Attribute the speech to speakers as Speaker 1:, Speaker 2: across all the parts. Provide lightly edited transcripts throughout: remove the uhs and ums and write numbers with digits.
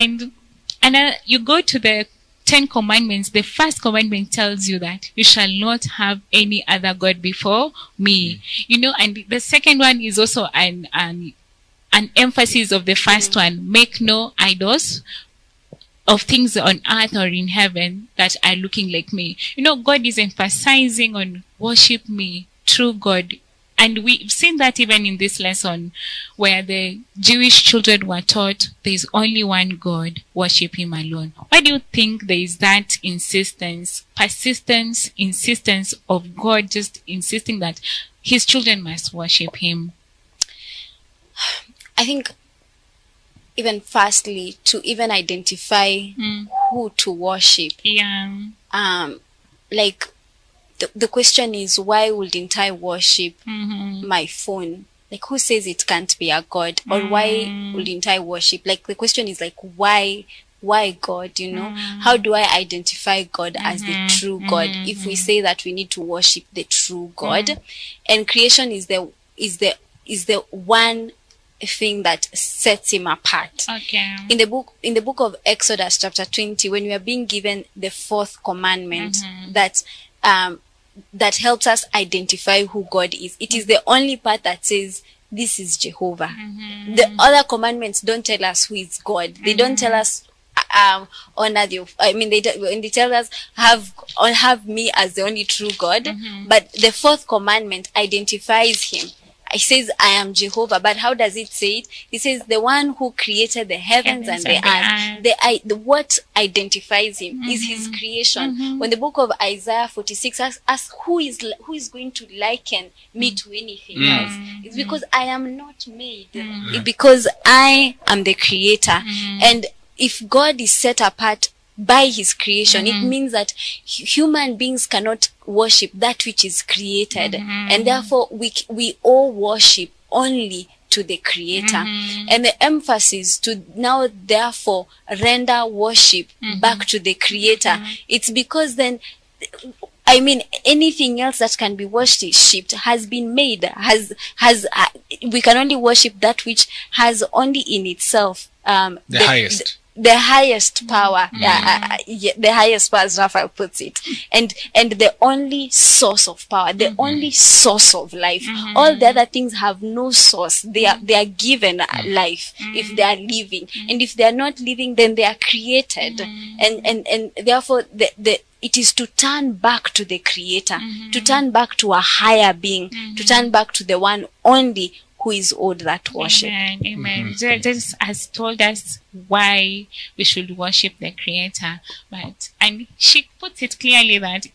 Speaker 1: And you go to the 10 Commandments. The first commandment tells you that you shall not have any other God before me. And the second one is also an emphasis of the first one. Make no idols of things on earth or in heaven that are looking like me. God is emphasizing on worship me, true God. And we've seen that even in this lesson where the Jewish children were taught there is only one God, worship him alone. Why do you think there is that persistence, insistence of God just insisting that his children must worship him?
Speaker 2: I think even firstly, to even identify who to worship.
Speaker 1: Yeah.
Speaker 2: The question is, why wouldn't I worship my phone? Like, who says it can't be a God? Or why wouldn't I worship? Like, the question is like, why God, How do I identify God as the true God? If we say that we need to worship the true God, and creation is the one thing that sets him apart.
Speaker 1: Okay.
Speaker 2: In the book of Exodus chapter 20, when we are being given the fourth commandment that helps us identify who God is, it is the only part that says this is Jehovah. The other commandments don't tell us who is God. They don't tell us honor the. They tell us have me as the only true God. But the fourth commandment identifies him. It says, I am Jehovah. But how does it say it? It says, the one who created the heavens and the earth. What identifies him is his creation. When the book of Isaiah 46 asks who is going to liken me to anything else? It's because I am not made. It's because I am the creator. And if God is set apart by his creation, it means that human beings cannot worship that which is created, and therefore we all worship only to the creator. And the emphasis to now therefore render worship back to the creator, it's because then anything else that can be worshipped has been made, we can only worship that which has only in itself the highest power, the highest power, as Raphael puts it, and the only source of power, the only source of life. All the other things have no source. They are given life if they are living, and if they are not living, then they are created, and therefore it is to turn back to the creator, to turn back to a higher being, to turn back to the one only who is owed that worship.
Speaker 1: Amen. Jesus has told us why we should worship the Creator, and she puts it clearly that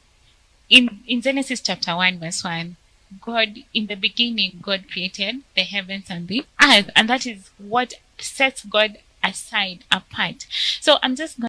Speaker 1: in Genesis chapter 1 verse 1, God, in the beginning, God created the heavens and the earth, and that is what sets God aside, apart. So I'm just going